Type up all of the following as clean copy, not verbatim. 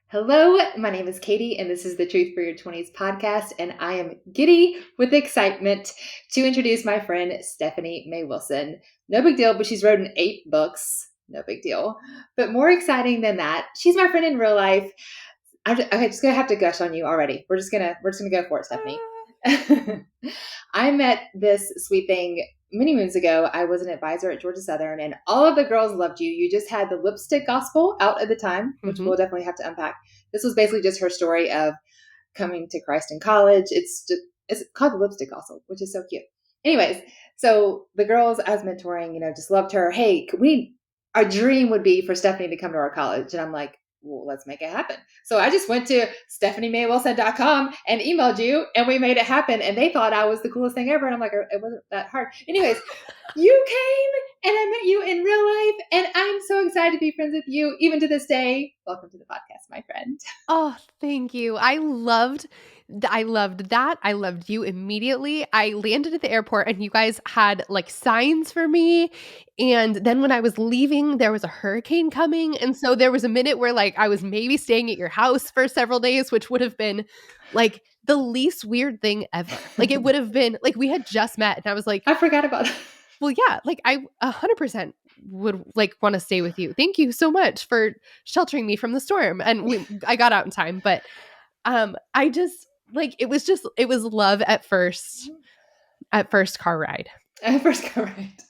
Hello, my name is Katie, and this is the Truth for Your 20s podcast. And I am giddy with excitement to introduce my friend Stephanie May Wilson. No big deal, but she's written 8 books. No big deal. But more exciting than that, she's my friend in real life. I'm just gonna have to gush on you already. We're just gonna go for it, Stephanie. I met this sweet thing many moons ago. I was an advisor at Georgia Southern, and all of the girls loved you. You just had the lipstick gospel out at the time, which Hmm. we'll definitely have to unpack. This was basically just her story of coming to Christ in college. It's called the lipstick gospel, which is so cute. Anyways, so the girls I was mentoring, just loved her. Hey, our dream would be for Stephanie to come to our college, and I'm like, well, let's make it happen. So I just went to stephaniemaywilson.com and emailed you, and we made it happen. And they thought I was the coolest thing ever. And I'm like, it wasn't that hard. Anyways, you came and I met you in real life, and I'm so excited to be friends with you, even to this day. Welcome to the podcast, my friend. Oh, thank you. I loved that. I loved you immediately. I landed at the airport and you guys had like signs for me. And then when I was leaving, there was a hurricane coming. And so there was a minute where like I was maybe staying at your house for several days, which would have been like the least weird thing ever. Like it would have been like we had just met and I was like, I forgot about that. well, yeah, like I 100% would like want to stay with you. Thank you so much for sheltering me from the storm. And I got out in time, but I just like it was love at first car ride. First go right.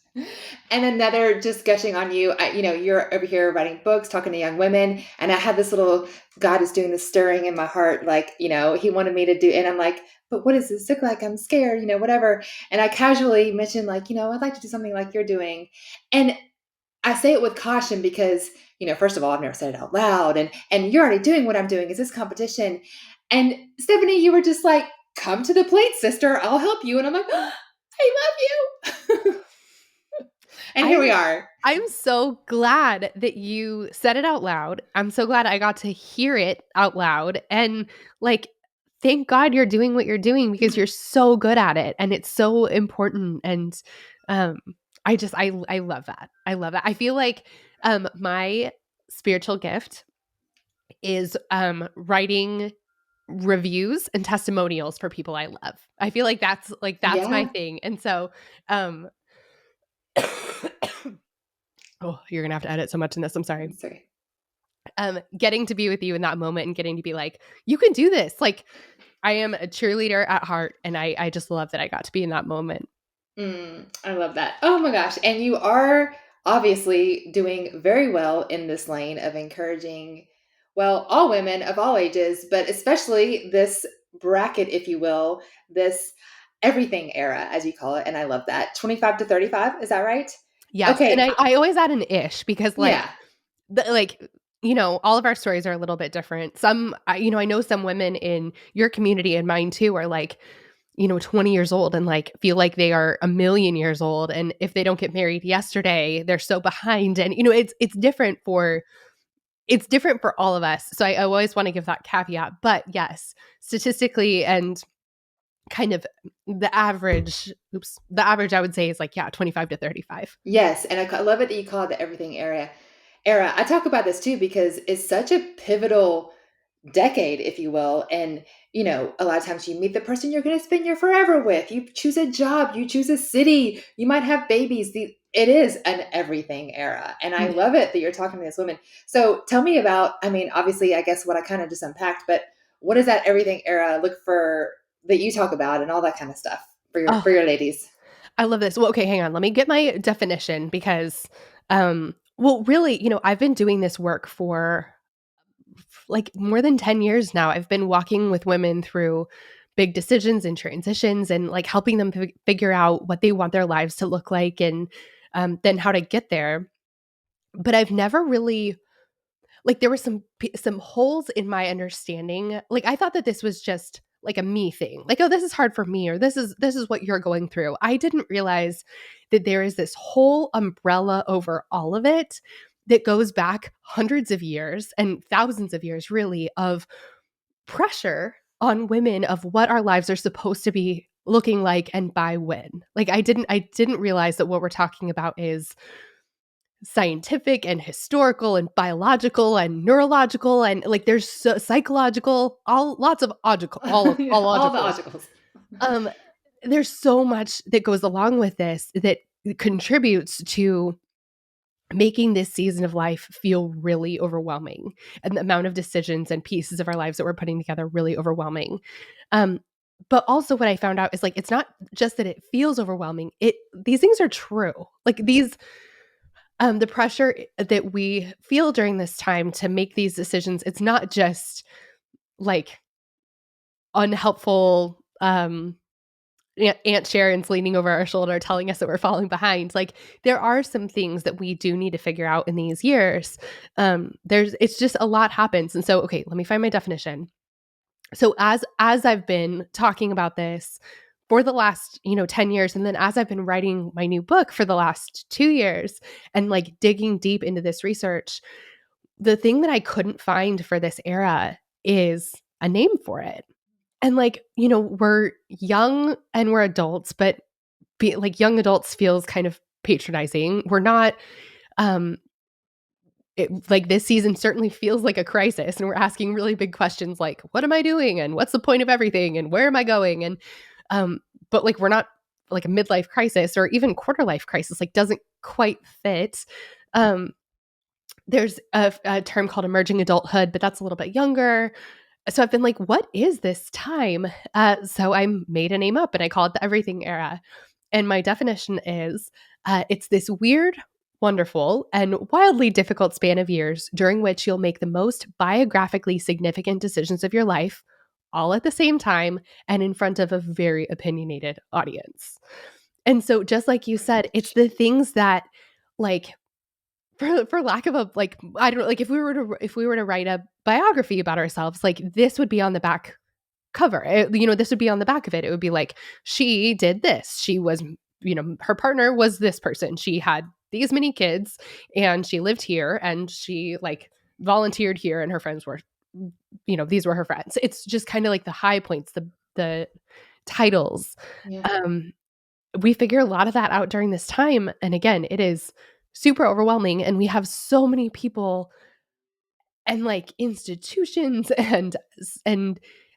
And another just gushing on you. You're over here writing books, talking to young women, and I had this little God is doing this stirring in my heart, like He wanted me to do, and I'm like, but what does this look like? I'm scared, whatever. And I casually mentioned, like, I'd like to do something like you're doing, and I say it with caution because first of all, I've never said it out loud, and you're already doing what I'm doing. Is this competition? And Stephanie, you were just like, come to the plate, sister. I'll help you. And I'm like, I love you. And here we I'm are. I'm so glad that you said it out loud. I'm so glad I got to hear it out loud and like thank God you're doing what you're doing because you're so good at it and it's so important and um I love that. I love that. I feel like my spiritual gift is writing reviews and testimonials for people I love. I feel like that's my Yeah. thing. And so um oh, you're gonna have to edit so much in this. I'm sorry. Sorry. Getting to be with you in that moment and getting to be like, you can do this. Like, I am a cheerleader at heart, and I just love that I got to be in that moment. I love that. Oh my gosh. And you are obviously doing very well in this lane of encouraging, well, all women of all ages, but especially this bracket, if you will, this everything era, as you call it. And I love that. 25 to 35. Is that right? Yes, and Okay. I always add an ish because Yeah. like all of our stories are a little bit different. I know some women in your community and mine too are like 20 years old and like feel like they are a million years old, and if they don't get married yesterday, they're so behind. And it's different for all of us. So I always want to give that caveat. But yes, statistically and kind of the average I would say is like, yeah, 25 to 35. Yes, and I love it that you call it the everything era. I talk about this too because it's such a pivotal decade, if you will. And a lot of times you meet the person you're going to spend your forever with. You choose a job, you choose a city, you might have babies. It is an everything era, and I love it that you're talking to this woman. So tell me about. I mean, obviously, I guess what I kind of just unpacked, but what does that everything era look for that you talk about, and all that kind of stuff for your Oh, for your ladies? I love this. Well, okay, hang on. Let me get my definition because well, really, I've been doing this work for like more than 10 years now. I've been walking with women through big decisions and transitions and like helping them figure out what they want their lives to look like and then how to get there. But I've never really like there were some holes in my understanding. Like I thought that this was just like a me thing. Like, oh, this is hard for me, or this is what you're going through. I didn't realize that there is this whole umbrella over all of it that goes back hundreds of years and thousands of years really of pressure on women of what our lives are supposed to be looking like and by when. Like I didn't realize that what we're talking about is scientific and historical and biological and neurological and like there's psychological, all lots of logical, Yeah, all all the logicals. logicals. Um, there's so much that goes along with this that contributes to making this season of life feel really overwhelming, and the amount of decisions and pieces of our lives that we're putting together really overwhelming. Um, but also what I found out is like it's not just that it feels overwhelming. It These things are true. Like these the pressure that we feel during this time to make these decisions, it's not just like unhelpful Aunt Sharon's leaning over our shoulder telling us that we're falling behind. Like there are some things that we do need to figure out in these years. It's just a lot happens. And so, okay, let me find my definition. So as I've been talking about this for the last, 10 years, and then as I've been writing my new book for the last 2 years and like digging deep into this research, the thing that I couldn't find for this era is a name for it. And like, we're young and we're adults, but like young adults feels kind of patronizing. We're not um like this season certainly feels like a crisis and we're asking really big questions like what am I doing and what's the point of everything and where am I going and um but like we're not like a midlife crisis or even quarter life crisis, like doesn't quite fit. um there's a term called emerging adulthood, but that's a little bit younger. So I've been like, what is this time? So I made a name up and I call it the everything era. And my definition is it's this weird, wonderful, and wildly difficult span of years during which you'll make the most biographically significant decisions of your life all at the same time and in front of a very opinionated audience. And so, just like you said, it's the things that, like, for lack of a like, I don't know, like if we were to write a biography about ourselves, like this would be on the back cover. This would be on the back of it. It would be like, she did this. She was, her partner was this person. She had these many kids and she lived here and she like volunteered here and her friends were, these were her friends. It's just kind of like the high points, the titles. Yeah. Um, we figure a lot of that out during this time. And again, it is super overwhelming. And we have so many people and like institutions and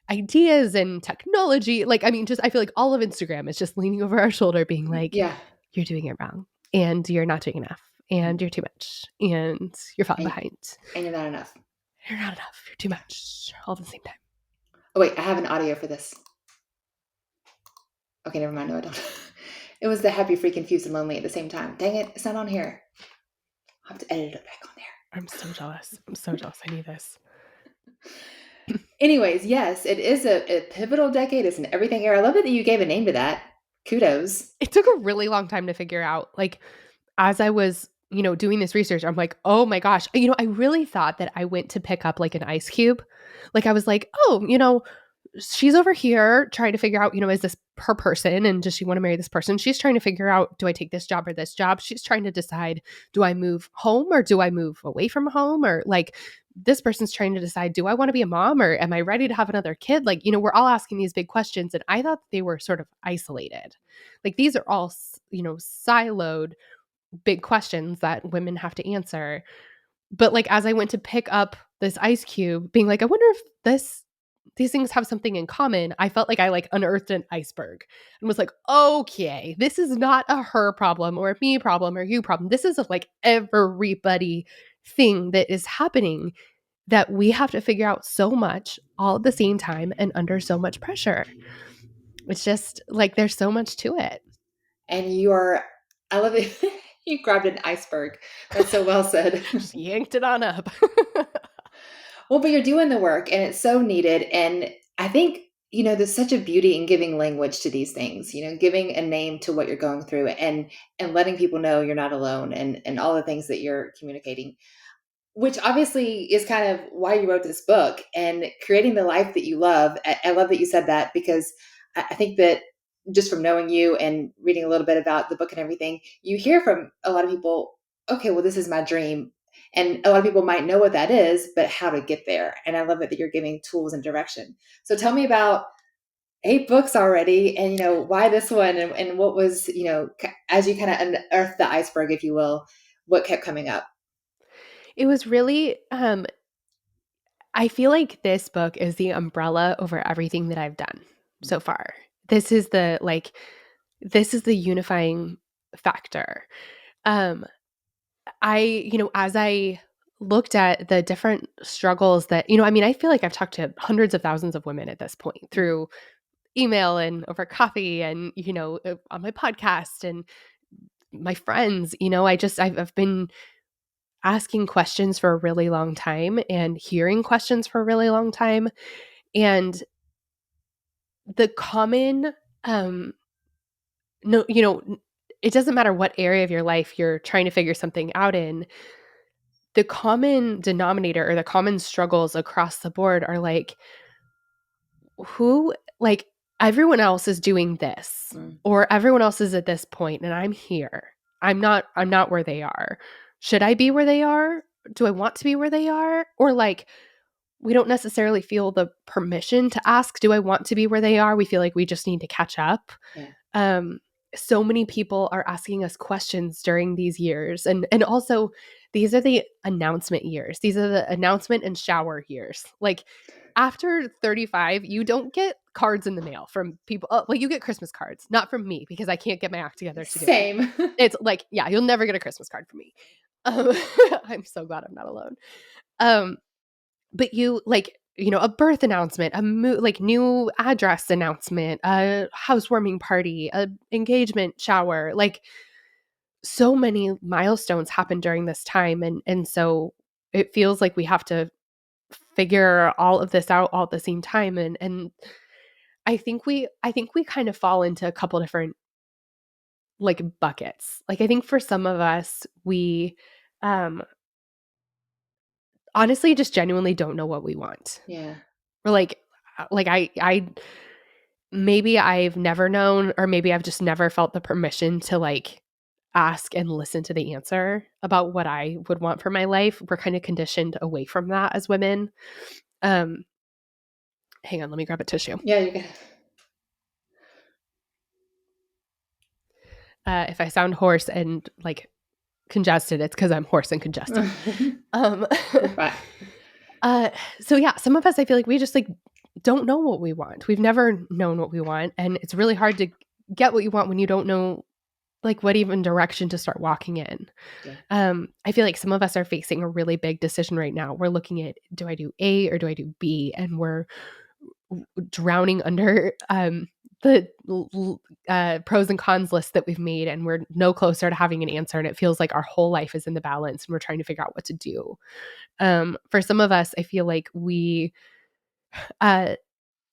ideas and technology. Like, I mean, just I feel like all of Instagram is just leaning over our shoulder, being like, Yeah. you're doing it wrong and you're not doing enough and you're too much and you're falling And, behind. and you're not enough. You're not enough. You're too much all at the same time. Oh, wait, I have an audio for this. Okay, never mind. No, I don't. It was the happy, free, confused, and lonely at the same time. Dang it, it's not on here. I'll have to edit it back on there. I'm so jealous. I'm so jealous. I need this. Anyways, yes, it is a pivotal decade. It's an everything era. I love it that you gave a name to that. Kudos. It took a really long time to figure out. Like, as I was, doing this research, I'm like, oh my gosh, I really thought that I went to pick up like an ice cube. Like, I was like, oh, she's over here trying to figure out, is this her person? And does she want to marry this person? She's trying to figure out, do I take this job or this job? She's trying to decide, do I move home or do I move away from home? Or like, this person's trying to decide, do I want to be a mom or am I ready to have another kid? Like, we're all asking these big questions. And I thought they were sort of isolated. Like, these are all, siloed big questions that women have to answer. But like as I went to pick up this ice cube, being like, I wonder if these things have something in common, I felt like I like unearthed an iceberg and was like, okay, this is not a her problem or a me problem or you problem. This is a, like everybody thing that is happening that we have to figure out so much all at the same time and under so much pressure. It's just like there's so much to it. And I love it. You grabbed an iceberg. That's so well said. Just yanked it on up. Well, but you're doing the work and it's so needed. And I think, there's such a beauty in giving language to these things, giving a name to what you're going through and letting people know you're not alone and all the things that you're communicating, which obviously is kind of why you wrote this book and creating the life that you love. I love that you said that because I think that just from knowing you and reading a little bit about the book and everything, you hear from a lot of people, okay, well, this is my dream. And a lot of people might know what that is, but how to get there. And I love it that you're giving tools and direction. So tell me about 8 books already and, why this one and what was, as you kind of unearthed the iceberg, if you will, what kept coming up? It was really, I feel like this book is the umbrella over everything that I've done so far. This is the like this is the unifying factor. Um as I looked at the different struggles that, I mean, I feel like I've talked to hundreds of thousands of women at this point through email and over coffee and, on my podcast and my friends. I've been asking questions for a really long time and hearing questions for a really long time. And the common, um, no, it doesn't matter what area of your life you're trying to figure something out in, the common denominator or the common struggles across the board are like, who, like, everyone else is doing this, Mm, or everyone else is at this point and I'm here. I'm not where they are. Should I be where they are? Do I want to be where they are? Or like, we don't necessarily feel the permission to ask, do I want to be where they are? We feel like we just need to catch up. yeah. um so many people are asking us questions during these years, and also these are the announcement years. These are the announcement and shower years. Like, after 35 you don't get cards in the mail from people. Well, you get Christmas cards, not from me because I can't get my act together to do it. Same. It's like, yeah, you'll never get a Christmas card from me. um, I'm so glad I'm not alone. um but you, like, a birth announcement, like new address announcement, a housewarming party, a engagement shower, like so many milestones happen during this time, and so it feels like we have to figure all of this out all at the same time, and I think we kind of fall into a couple different, like, buckets. Like, I think for some of us, we um honestly just genuinely don't know what we want. Yeah. Or like I maybe I've never known, or maybe I've just never felt the permission to, like, ask and listen to the answer about what I would want for my life. We're kind of conditioned away from that as women. Um, Hang on, let me grab a tissue. Yeah, you can. If I sound hoarse and, like, congested, it's because I'm hoarse and congested. Um, You're fine. uh, so yeah, some of us, I feel like we just, like, don't know what we want. We've never known what we want, and it's really hard to get what you want when you don't know, like, what even direction to start walking in. Yeah. I feel like some of us are facing a really big decision right now. We're looking at, do I do A or do I do B? And we're drowning under the pros and cons list that we've made, and we're no closer to having an answer. And it feels like our whole life is in the balance, and we're trying to figure out what to do. For some of us, I feel like we uh,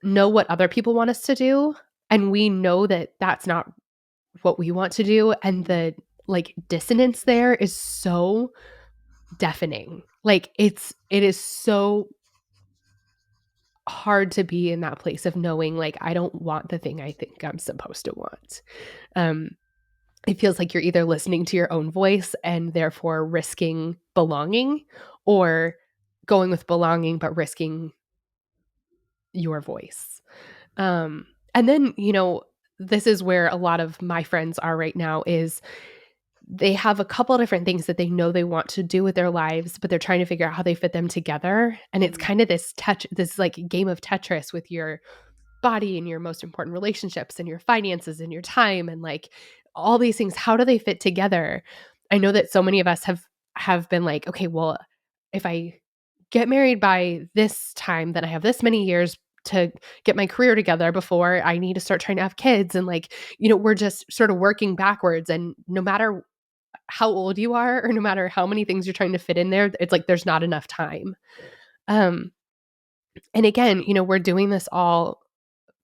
know what other people want us to do, and we know that that's not what we want to do, and the, like, dissonance there is so deafening. Like, it is so hard to be in that place of knowing, like, I don't want the thing I think I'm supposed to want. um it feels like you're either listening to your own voice and therefore risking belonging, or going with belonging but risking your voice. And then, this is where a lot of my friends are right now, is they have a couple different things that they know they want to do with their lives, but they're trying to figure out how they fit them together. And it's Mm, kind of this like game of Tetris with your body and your most important relationships and your finances and your time and, like, all these things. How do they fit together? I know that so many of us have been like, okay, well, if I get married by this time, then I have this many years to get my career together before I need to start trying to have kids. And, like, we're just sort of working backwards. And no matter how old you are, or no matter how many things you're trying to fit in there, it's like there's not enough time. Um, and again, we're doing this all.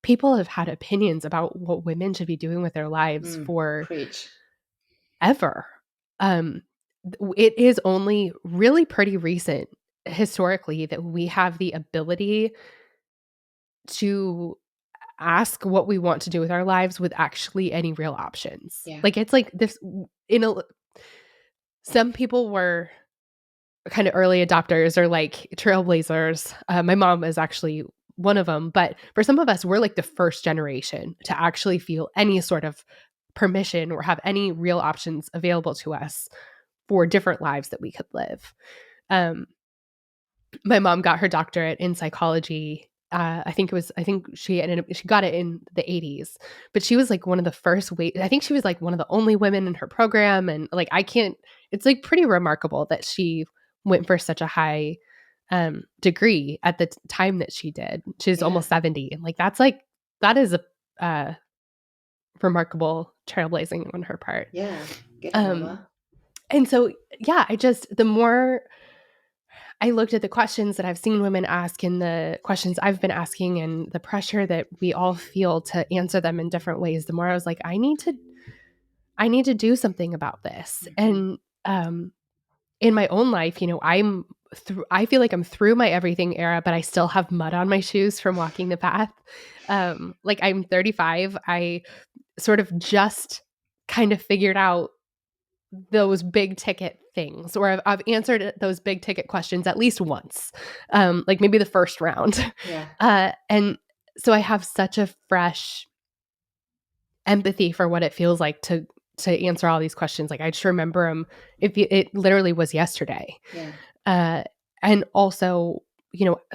People have had opinions about what women should be doing with their lives for preach. ever. Um, it is only really pretty recent historically that we have the ability to ask what we want to do with our lives with actually any real options. Yeah. Like, it's like this in a some people were kind of early adopters or, like, trailblazers. My mom is actually one of them, but for some of us, we're like the first generation to actually feel any sort of permission or have any real options available to us for different lives that we could live. Um, my mom got her doctorate in psychology. I think she got it in the 80s, but she was like one of the first I think she was like one of the only women in her program. And like, it's like pretty remarkable that she went for such a high degree at the time that she did. She's Yeah. almost 70. And like, that is a uh, remarkable trailblazing on her part. Yeah. Get it, Um, mama. and so, yeah, the more I looked at the questions that I've seen women ask and the questions I've been asking and the pressure that we all feel to answer them in different ways, the more I was like, I need to do something about this. Mhm. And in my own life, I feel like I'm through my everything era, but I still have mud on my shoes from walking the path. Like I'm 35. I sort of just kind of figured out those big ticket things, or I've answered those big ticket questions at least once, like maybe the first round. Yeah. And so I have such a fresh empathy for what it feels like to answer all these questions. Like I just remember them. It literally was yesterday. Yeah. Uh, and also,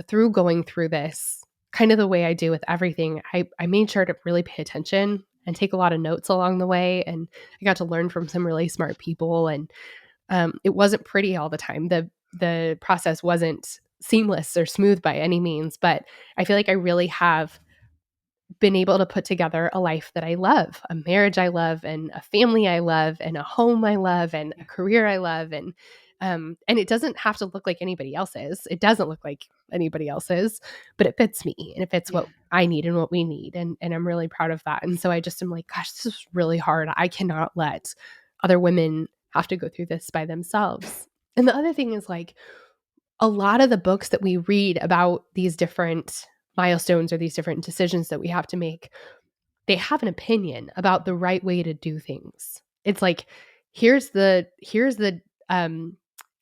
through going through this, kind of the way I do with everything, I made sure to really pay attention and take a lot of notes along the way. And I got to learn from some really smart people. And it wasn't pretty all the time. The process wasn't seamless or smooth by any means, but I feel like I really have been able to put together a life that I love, a marriage I love, and a family I love, and a home I love, and a career I love, and it doesn't have to look like anybody else's. It doesn't look like anybody else's, but it fits me and it fits Yeah. what I need and what we need, and I'm really proud of that. And so I just am like, gosh, this is really hard. I cannot let other women have to go through this by themselves. And the other thing is like a lot of the books that we read about these different milestones or these different decisions that we have to make, they have an opinion about the right way to do things. It's like, here's the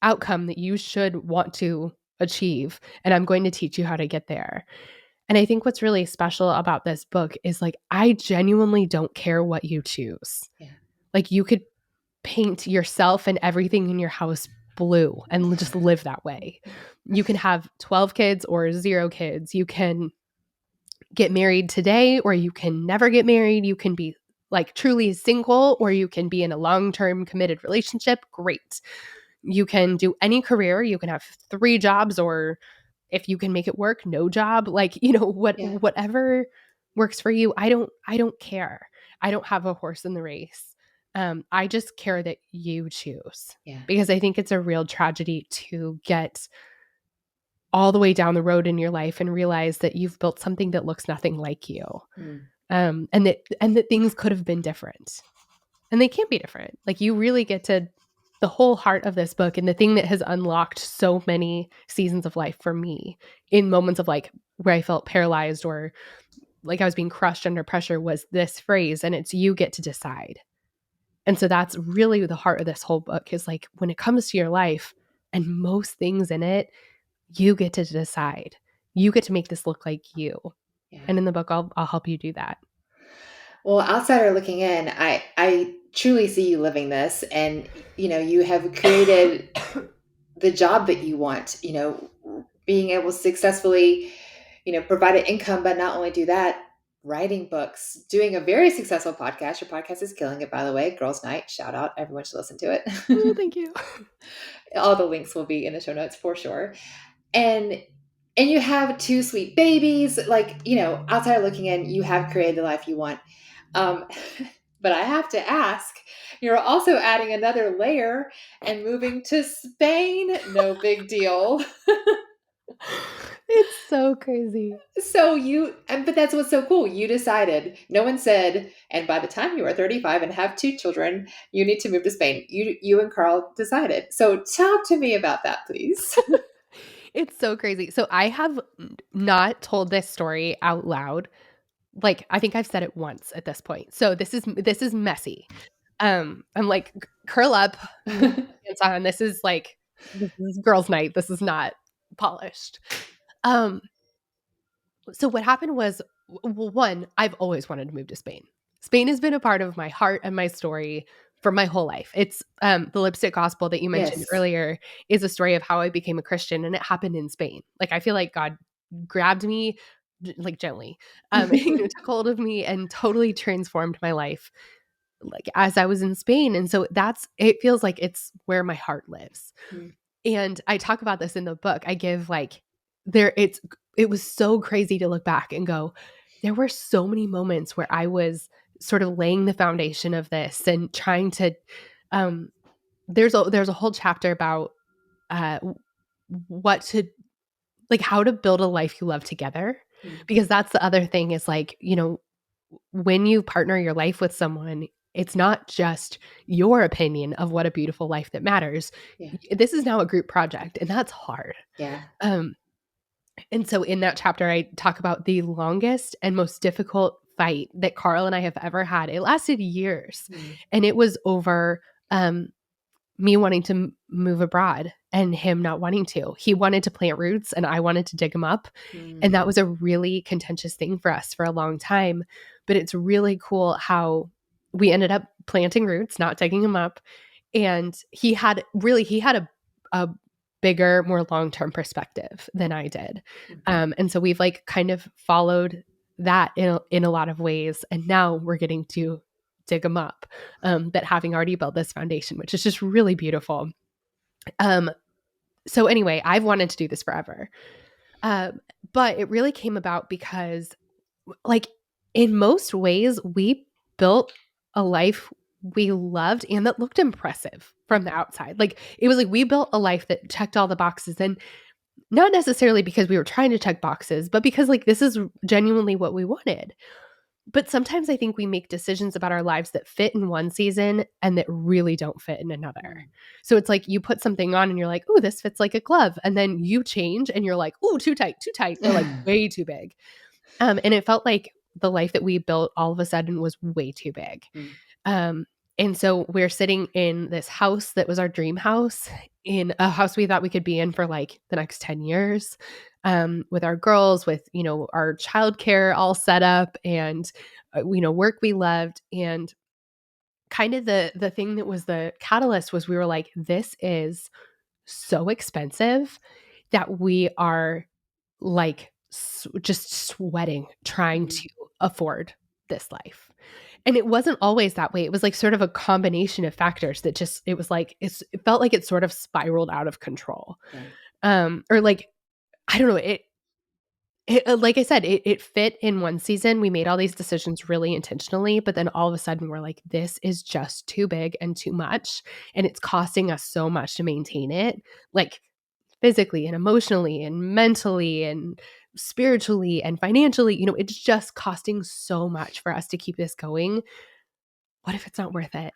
outcome that you should want to achieve, and I'm going to teach you how to get there. And I think what's really special about this book is like, I genuinely don't care what you choose. Yeah. Like, you could paint yourself and everything in your house blue and just live that way. You can have 12 kids or 0 kids. You can get married today or you can never get married. You can be like truly single or you can be in a long-term committed relationship. Great. You can do any career. You can have 3 jobs, or if you can make it work, no job. Like, Yeah. whatever works for you. I don't care. I don't have a horse in the race. I just care that you choose, Yeah. because I think it's a real tragedy to get all the way down the road in your life and realize that you've built something that looks nothing like you. Mm. And that things could have been different, and they can be different. Like, you really get to the whole heart of this book, and the thing that has unlocked so many seasons of life for me in moments of like where I felt paralyzed or like I was being crushed under pressure was this phrase, and it's you get to decide. And so that's really the heart of this whole book, is like, when it comes to your life and most things in it, you get to decide. You get to make this look like you. Yeah. And in the book, I'll help you do that. Well, outsider looking in, I truly see you living this, and you have created the job that you want. Being able to successfully, provide an income, but not only do that, writing books, doing a very successful podcast. Your podcast is killing it, by the way. Girls' Night, shout out! Everyone should listen to Oh, it. thank you. All the links will be in the show notes for sure. And you have 2 sweet babies. Like, outside looking in, you have created the life you want. Um, but I have to ask, you're also adding another layer and moving to Spain. No big deal. It's so crazy. But that's what's so cool. You decided, no one said, and by the time you are 35 and have 2 children, you need to move to Spain. You and Carl decided. So talk to me about that, please. It's so crazy. So I have not told this story out loud. Like, I think I've said it once at this point. So this is messy. I'm like, curl up, put your pants on. This is girls' night. This is not polished. Um, so what happened was, well, one, I've always wanted to move to Spain. Spain has been a part of my heart and my story for my whole life. It's the lipstick gospel that you mentioned Yes. earlier is a story of how I became a Christian, and it happened in Spain. Like I feel like God grabbed me like gently, took hold of me and totally transformed my life like as I was in Spain. And so that's it feels like it's where my heart lives. Mm, And I talk about this in the book. I give like there it was so crazy to look back and go, there were so many moments where I was sort of laying the foundation of this and trying to um there's a whole chapter about uh what to like how to build a life you love together, mm, because that's the other thing is like, when you partner your life with someone, it's not just your opinion of what a beautiful life that matters. yeah. This is now a group project, and that's hard. Yeah. Um, and so in that chapter, I talk about the longest and most difficult fight that Carl and I have ever had. It lasted years, Mm, and it was over um, me wanting to move abroad and him not wanting to. He wanted to plant roots, and I wanted to dig them up. And mm, that was a really contentious thing for us for a long time. But it's really cool how we ended up planting roots, not digging them up. And he had a bigger, more long-term perspective than I did. mhm, And so we've like kind of followed that in a lot of ways. And now we're getting to dig them up, but having already built this foundation, which is just really beautiful. Um, so anyway, I've wanted to do this forever. Um, but it really came about because like in most ways we built a life we loved and that looked impressive from the outside. Like it was like we built a life that checked all the boxes, and not necessarily because we were trying to check boxes, but because like this is genuinely what we wanted. But sometimes I think we make decisions about our lives that fit in one season and that really don't fit in another. mm. So it's like you put something on and you're like, "Oh, this fits like a glove." And then you change and you're like, "Oh, too tight," or like way too big. And it felt like the life that we built all of a sudden was way too big. Mm, Um, and so we're sitting in this house that was our dream house, in a house we thought we could be in for like the next 10 years, with our girls, with, our childcare all set up and, work we loved. And kind of the thing that was the catalyst was we were like, this is so expensive that we are like just sweating trying mm, to afford this life. And it wasn't always that way. It was like sort of a combination of factors that just it was like it felt like it sort of spiraled out of control. yeah. Or like I don't know, like I said, it fit in one season. We made all these decisions really intentionally, but then all of a sudden we're like, this is just too big and too much. And it's costing us so much to maintain it, like physically and emotionally and mentally and spiritually and financially. It's just costing so much for us to keep this going. What if it's not worth it?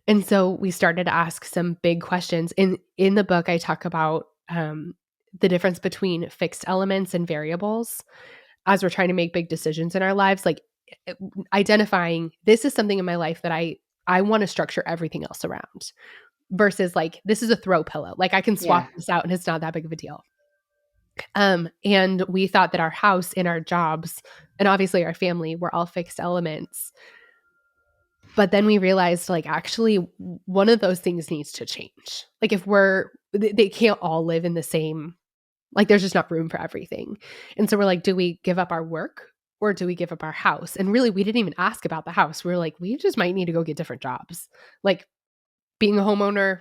And so we started to ask some big questions. In the book, I talk about the difference between fixed elements and variables as we're trying to make big decisions in our lives. Like identifying this is something in my life that I want to structure everything else around, versus like this is a throw pillow. Like I can swap Yeah. this out and it's not that big of a deal. And we thought that our house and our jobs and obviously our family were all fixed elements. But then we realized, like, actually, one of those things needs to change. Like, if they can't all live in the same, like, there's just not room for everything. And so we're like, do we give up our work or do we give up our house? And really, we didn't even ask about the house. We were like, we just might need to go get different jobs. Like, being a homeowner,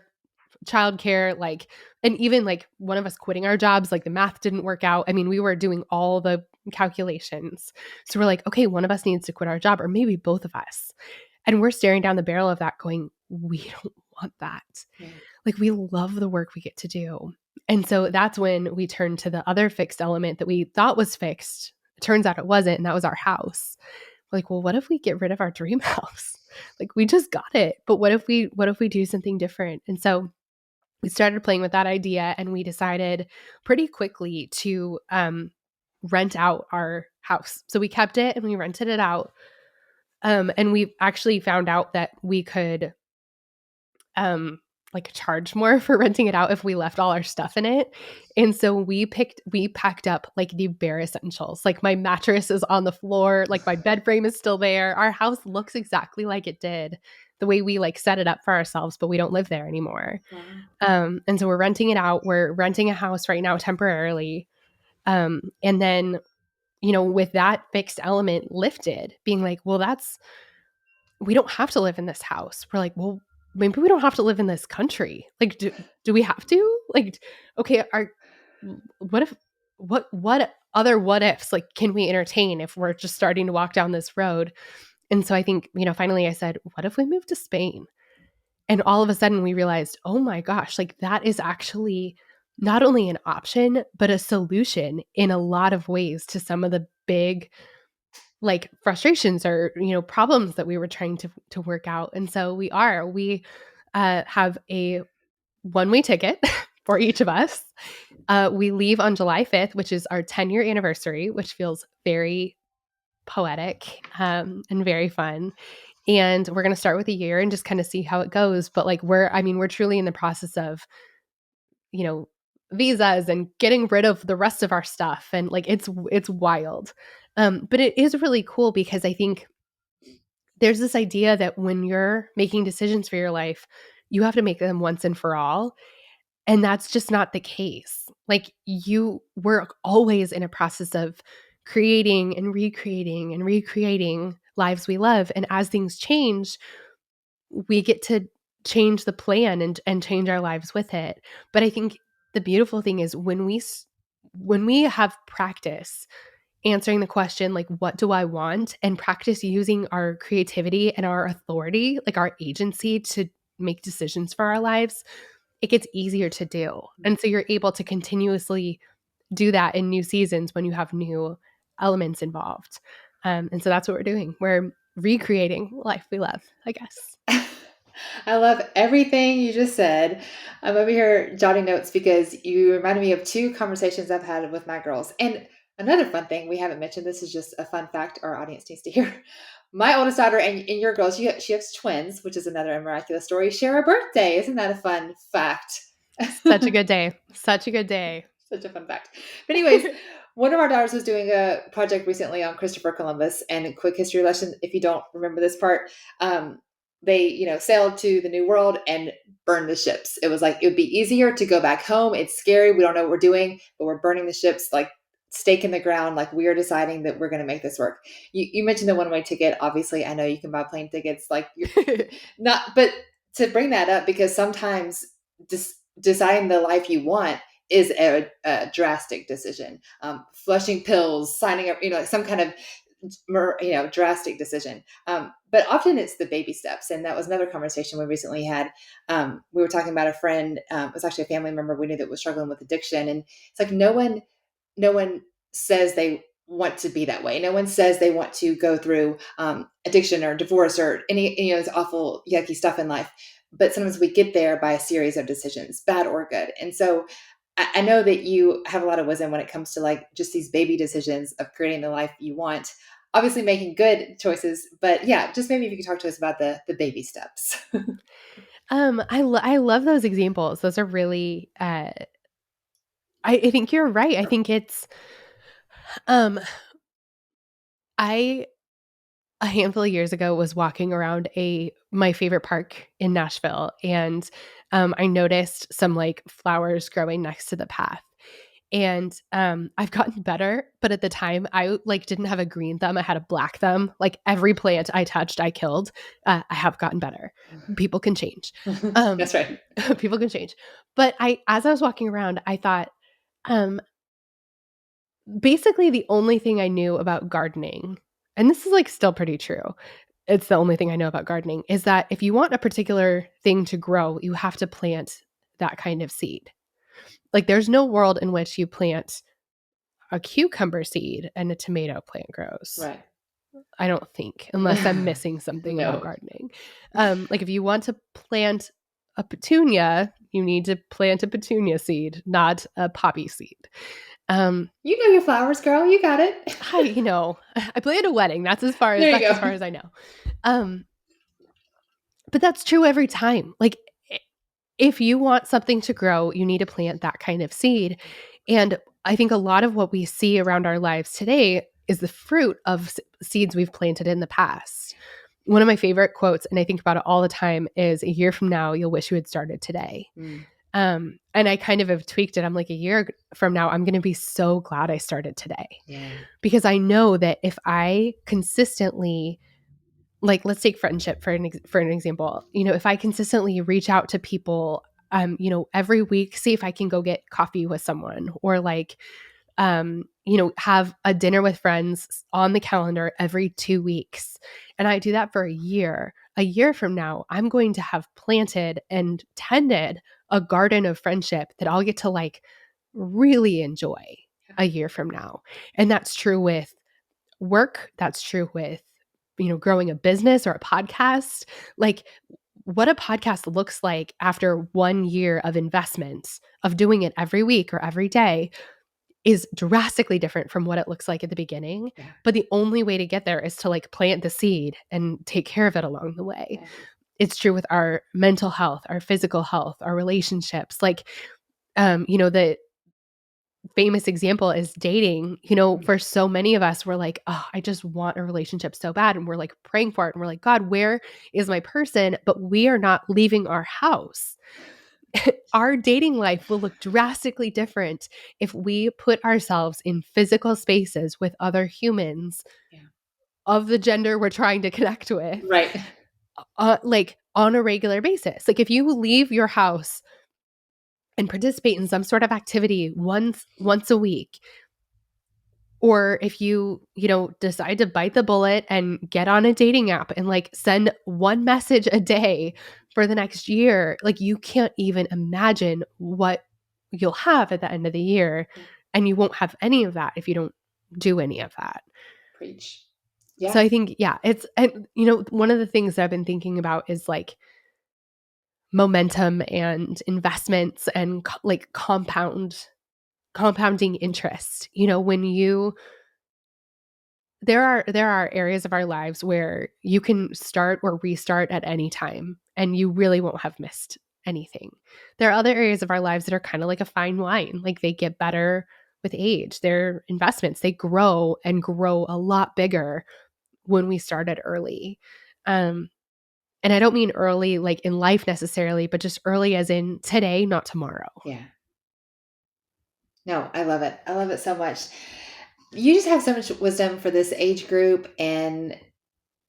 childcare, like, and even like one of us quitting our jobs, like, the math didn't work out. I mean, we were doing all the calculations. So we're like, okay, one of us needs to quit our job, or maybe both of us. And we're staring down the barrel of that going, we don't want that. Yeah. Like, we love the work we get to do. And so that's when we turned to the other fixed element that we thought was fixed. It turns out it wasn't, and that was our house. We're like, well, what if we get rid of our dream house? Like, we just got it. But what if we do something different? And so we started playing with that idea, and we decided pretty quickly to rent out our house. So we kept it and we rented it out. And we actually found out that we could like charge more for renting it out if we left all our stuff in it. And so we packed up like the bare essentials. Like my mattress is on the floor, like my bed frame is still there. Our house looks exactly like it did the way we like set it up for ourselves, but we don't live there anymore. Wow. And so we're renting it out. We're renting a house right now temporarily. And then, with that fixed element lifted, being like, well, we don't have to live in this house. We're like, well, maybe we don't have to live in this country. Like, do we have to? Like, okay, what if, what other what ifs, like, can we entertain if we're just starting to walk down this road? And so I think, finally I said, what if we move to Spain? And all of a sudden we realized, oh my gosh, like that is actually not only an option, but a solution in a lot of ways to some of the big like frustrations or, problems that we were trying to work out. And so we have a one-way ticket for each of us. We leave on July 5th, which is our 10-year anniversary, which feels very poetic and very fun. And we're going to start with a year and just kind of see how it goes. But like we're truly in the process of, you know, visas and getting rid of the rest of our stuff. And like it's wild. But it is really cool because I think there's this idea that when you're making decisions for your life, you have to make them once and for all. And that's just not the case. Like we're always in a process of creating and recreating lives we love. And as things change, we get to change the plan and change our lives with it. But I think the beautiful thing is when we have practice answering the question like what do I want, and practice using our creativity and our authority, like our agency to make decisions for our lives, it gets easier to do. And so you're able to continuously do that in new seasons when you have new elements involved. And so that's what we're doing. We're recreating life we love, I guess. I love everything you just said. I'm over here jotting notes because you reminded me of two conversations I've had with my girls. And another fun thing we haven't mentioned, this is just a fun fact our audience needs to hear. My oldest daughter and your girls, she has twins, which is another miraculous story, share a birthday. Isn't that a fun fact? Such a good day. Such a good day. Such a fun fact. But anyways, one of our daughters was doing a project recently on Christopher Columbus, and a quick history lesson. If you don't remember this part, they, sailed to the New World and burned the ships. It was like, it would be easier to go back home. It's scary. We don't know what we're doing, but we're burning the ships, like stake in the ground. Like we are deciding that we're going to make this work. You mentioned the one-way ticket. Obviously I know you can buy plane tickets, like you're not, but to bring that up, because sometimes deciding the life you want is a drastic decision. Flushing pills, signing up, like some kind of drastic decision. But often it's the baby steps. And that was another conversation we recently had. We were talking about a friend, it was actually a family member we knew that was struggling with addiction. And it's like, no one says they want to be that way. No one says they want to go through addiction or divorce or any, this awful, yucky stuff in life. But sometimes we get there by a series of decisions, bad or good. And so I know that you have a lot of wisdom when it comes to like just these baby decisions of creating the life you want, obviously making good choices, but yeah, just maybe if you could talk to us about the baby steps. I love those examples. Those are really, I think you're right. I think it's, um, I a handful of years ago was walking around my favorite park in Nashville, and I noticed some like flowers growing next to the path. And I've gotten better, but at the time I like didn't have a green thumb. I had a black thumb. Like every plant I touched, I killed. I have gotten better. People can change. That's right. People can change. But as I was walking around, I thought, um, basically the only thing I knew about gardening, and this is like still pretty true. It's the only thing I know about gardening is that if you want a particular thing to grow, you have to plant that kind of seed. Like there's no world in which you plant a cucumber seed and a tomato plant grows. Right. I don't think, unless I'm missing something about No. gardening. Like if you want to plant a petunia, you need to plant a petunia seed, not a poppy seed. You know your flowers, girl. You got it. I planned a wedding. That's as far There you as go. I know. But that's true every time. Like if you want something to grow, you need to plant that kind of seed. And I think a lot of what we see around our lives today is the fruit of seeds we've planted in the past. One of my favorite quotes, and I think about it all the time, is a year from now, you'll wish you had started today. Mm. And I kind of have tweaked it. I'm like, a year from now, I'm going to be so glad I started today. Yeah. Because I know that if I consistently, like, let's take friendship for an example. If I consistently reach out to people, every week, see if I can go get coffee with someone, or like, have a dinner with friends on the calendar every 2 weeks. And I do that for a year from now, I'm going to have planted and tended a garden of friendship that I'll get to like really enjoy a year from now. And that's true with work. That's true with, growing a business or a podcast. Like, what a podcast looks like after 1 year of investment of doing it every week or every day is drastically different from what it looks like at the beginning. Yeah. But the only way to get there is to like plant the seed and take care of it along the way. Yeah. It's true with our mental health, our physical health, our relationships. Like, the famous example is dating. For so many of us, we're like, oh, I just want a relationship so bad. And we're like praying for it. And we're like, God, where is my person? But we are not leaving our house. Our dating life will look drastically different if we put ourselves in physical spaces with other humans of the gender we're trying to connect with, Right. like on a regular basis. Like, if you leave your house and participate in some sort of activity once a week, or if you decide to bite the bullet and get on a dating app and like send one message a day for the next year, like, you can't even imagine what you'll have at the end of the year. Yeah. And you won't have any of that if you don't do any of that. Preach. So Yeah. I think, yeah, and one of the things that I've been thinking about is like momentum and investments and like compounding interest. When there are areas of our lives where you can start or restart at any time and you really won't have missed anything. There are other areas of our lives that are kind of like a fine wine, like they get better with age. They're investments, they grow and grow a lot bigger when we started early. And I don't mean early like in life necessarily, but just early as in today, not tomorrow. Yeah. No, I love it. I love it so much. You just have so much wisdom for this age group, and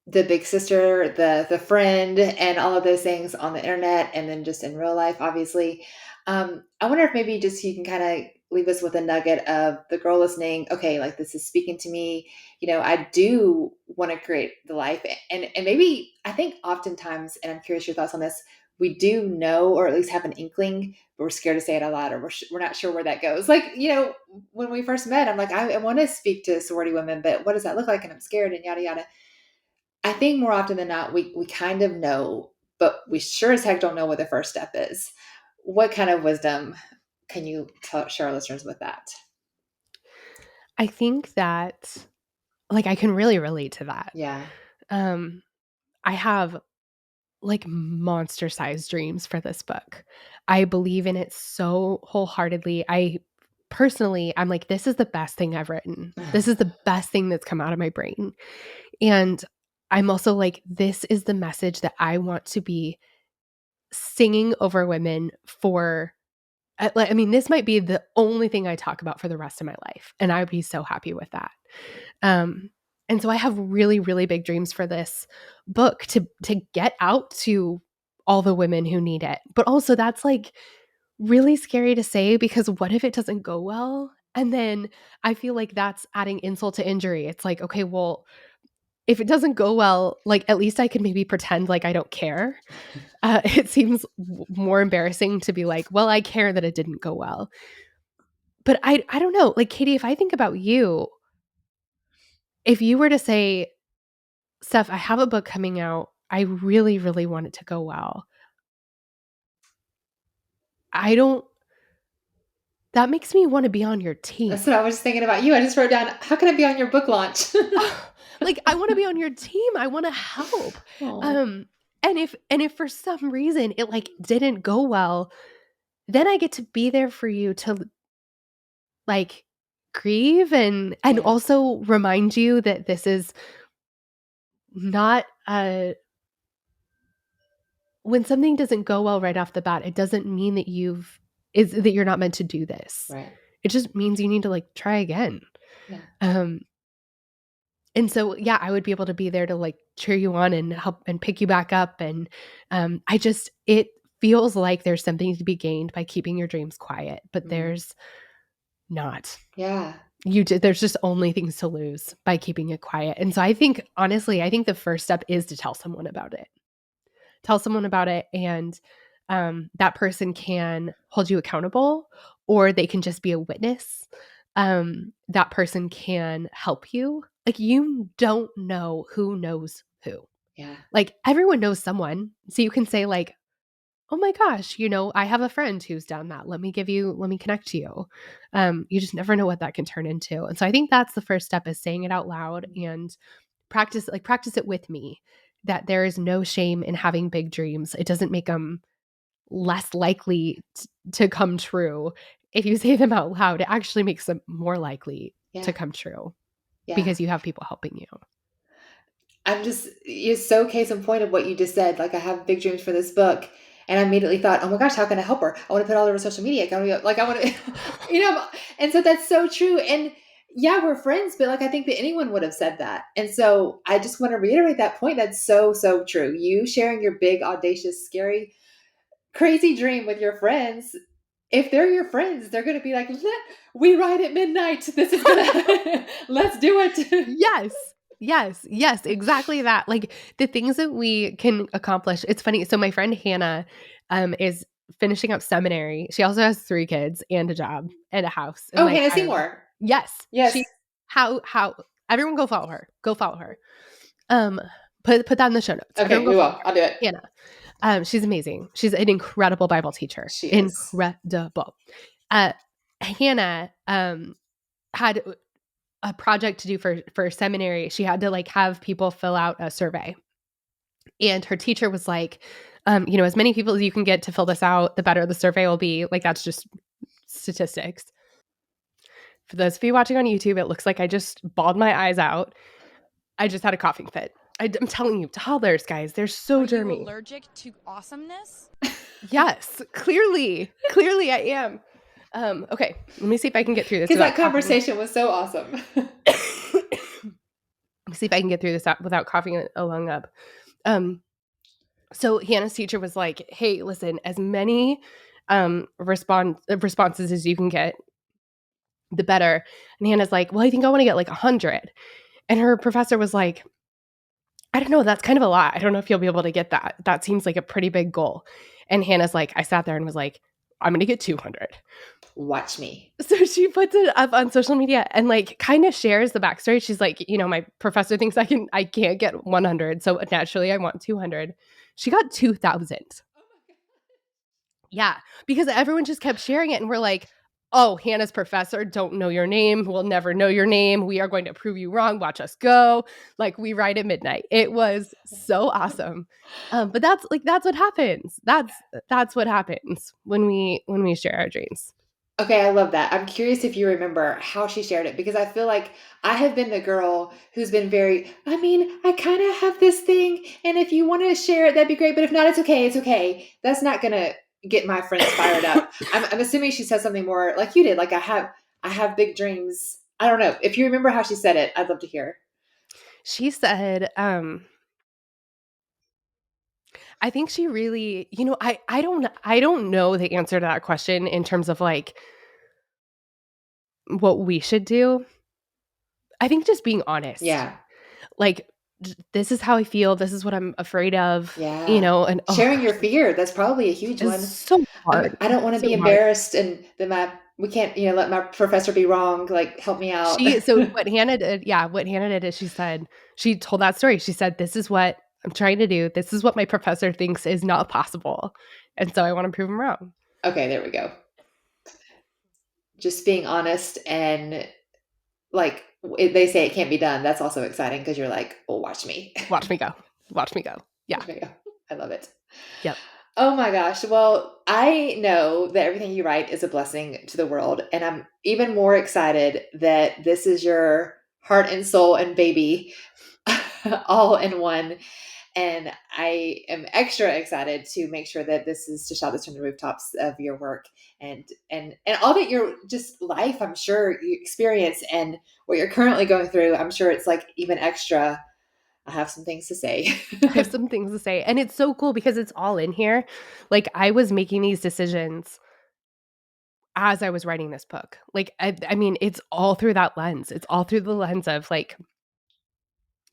the big sister, the friend, and all of those things on the internet, and then just in real life, obviously. I wonder if maybe just you can kind of leave us with a nugget of the girl listening. Okay, like this is speaking to me. I do want to create the life, and maybe I think oftentimes, and I'm curious your thoughts on this. We do know, or at least have an inkling, but we're scared to say it out loud, or we're not sure where that goes. Like, when we first met, I'm like, I want to speak to sorority women, but what does that look like? And I'm scared, and yada yada. I think more often than not, we kind of know, but we sure as heck don't know what the first step is. What kind of wisdom can you share our listeners with that? I think that, like, I can really relate to that. Yeah. Um, I have like monster sized dreams for this book. I believe in it so wholeheartedly. I'm like, this is the best thing I've written. This is the best thing that's come out of my brain. And I'm also like, this is the message that I want to be singing over women for. I mean, this might be the only thing I talk about for the rest of my life. And I would be so happy with that. Um, and so I have really, really big dreams for this book to get out to all the women who need it. But also that's like really scary to say, because what if it doesn't go well? And then I feel like that's adding insult to injury. It's like, okay, well, if it doesn't go well, like at least I can maybe pretend like I don't care. It seems more embarrassing to be like, well, I care that it didn't go well. But I don't know. Like, Katie, if I think about you, if you were to say, Steph, I have a book coming out. I really, really want it to go well. I don't, that makes me want to be on your team. That's what I was thinking about you. I just wrote down, how can I be on your book launch? Like, I want to be on your team. I want to help. Oh. Um, and if for some reason it like didn't go well, then I get to be there for you to like grieve and Yeah. also remind you that this is not when something doesn't go well right off the bat, it doesn't mean that you're not meant to do this. Right. It just means you need to like try again. Yeah. Um and so yeah, I would be able to be there to like cheer you on and help and pick you back up and I just it feels like there's something to be gained by keeping your dreams quiet, but Mm. there's not. Yeah. There's just only things to lose by keeping it quiet. And so I think honestly, I think the first step is to tell someone about it. Tell someone about it and that person can hold you accountable or they can just be a witness. That person can help you. Like you don't know who knows who. Yeah. Like everyone knows someone. So you can say like, "Oh my gosh, I have a friend who's done that. Let me connect to you." You just never know what that can turn into. And so I think that's the first step is saying it out loud and practice it with me that there is no shame in having big dreams. It doesn't make them less likely to come true. If you say them out loud, it actually makes them more likely to Yeah. come true Yeah. because you have people helping you. I'm just, you're so case in point of what you just said. Like, I have big dreams for this book. And I immediately thought, oh my gosh, how can I help her? I want to put all over social media. Like, I want to, and so that's so true. And yeah, we're friends, but like, I think that anyone would have said that. And so I just want to reiterate that point. That's so, so true. You sharing your big, audacious, scary, crazy dream with your friends. If they're your friends, they're going to be like, we ride at midnight. This is going to, let's do it. Yes. Yes. Yes. Exactly that. Like the things that we can accomplish. It's funny. So my friend Hannah is finishing up seminary. She also has 3 kids and a job and a house in Oh, like Hannah Ireland. Seymour. Yes. Yes. She how everyone go follow her. Go follow her. Um put that in the show notes. Everyone Okay, go we follow will. her. I'll do it. Hannah. She's amazing. She's an incredible Bible teacher. She is. Incredible. Hannah had a project to do for seminary. She had to like have people fill out a survey. And her teacher was like, as many people as you can get to fill this out, the better the survey will be. Like that's just statistics. For those of you watching on YouTube, it looks like I just bawled my eyes out. I just had a coughing fit. I'm telling you, toddlers, guys, they're so Are you germy. allergic to awesomeness? Yes, clearly I am. Okay, let me see if I can get through this Because without that coughing. conversation was so awesome. Let me see if I can get through this without coughing a lung up. So Hannah's teacher was like, "Hey, listen, as many responses as you can get, the better." And Hannah's like, "Well, I think I want to get like 100." And her professor was like, "I don't know, that's kind of a lot. I don't know if you'll be able to get that. That seems like a pretty big goal." And Hannah's like, I sat there and was like, "I'm going to get 200." Watch me. So she puts it up on social media and like kind of shares the backstory. She's like, my professor thinks I can't get 100, so naturally I want 200. She got 2,000. Yeah, because everyone just kept sharing it and we're like, "Oh, Hannah's professor don't know your name. We'll never know your name. We are going to prove you wrong. Watch us go." Like we ride at midnight. It was so awesome. But that's what happens. That's what happens when we share our dreams. Okay, I love that. I'm curious if you remember how she shared it because I feel like I have been the girl who's been very, I kind of have this thing, and if you want to share it, that'd be great. But if not, it's okay. It's okay. That's not gonna get my friends fired up. I'm assuming she said something more like you did. Like I have big dreams. I don't know. If you remember how she said it, I'd love to hear. She said, I think she really, I don't know the answer to that question in terms of like what we should do. I think just being honest. Yeah. Like this is how I feel. This is what I'm afraid of, Yeah. and oh Sharing gosh, your fear, that's probably a huge it's one. so hard. I don't want to So be hard. embarrassed and then we can't, let my professor be wrong. Like, help me out. So what Hannah did, what Hannah did is she told that story. She said, "This is what I'm trying to do. This is what my professor thinks is not possible. And so I want to prove him wrong." Okay, there we go. Just being honest and like they say it can't be done. That's also exciting because you're like, oh, watch me. Watch me go. Watch me go. Yeah. Watch me go. I love it. Yep. Oh my gosh. Well, I know that everything you write is a blessing to the world. And I'm even more excited that this is your heart and soul and baby all in one. And I am extra excited to make sure that this is to shout this from the rooftops of your work and all that your just life, I'm sure you experience and what you're currently going through. I'm sure it's like even extra. I have some things to say. I have some things to say. And it's so cool because it's all in here. Like I was making these decisions as I was writing this book. Like I mean, it's all through that lens. It's all through the lens of like,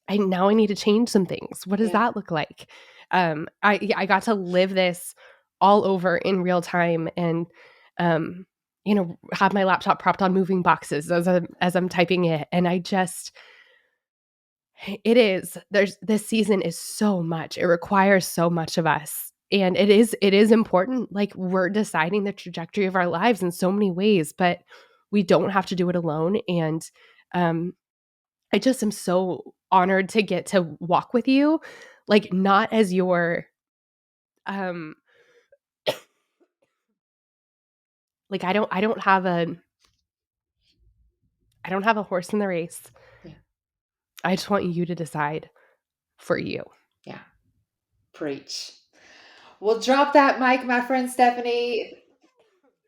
I need to change some things. What does Yeah. that look like? I got to live this all over in real time and um have my laptop propped on moving boxes as I'm typing it. And I just there's this season is so much. It requires so much of us. And it is important. Like we're deciding the trajectory of our lives in so many ways, but we don't have to do it alone. And um I just am so honored to get to walk with you, like not as your um like I don't have a horse in the race. Yeah. I just want you to decide for you. Yeah. Preach. Well, drop that mic, my friend Stephanie.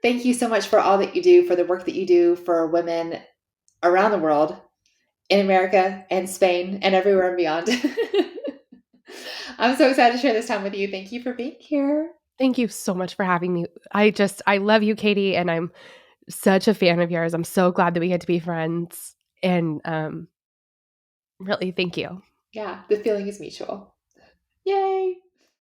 Thank you so much for all that you do, for the work that you do for women around the world, in America and Spain and everywhere and beyond. I'm so excited to share this time with you. Thank you for being here. Thank you so much for having me. I love you, Katie, and I'm such a fan of yours. I'm so glad that we get to be friends. And really thank you. Yeah, the feeling is mutual. Yay.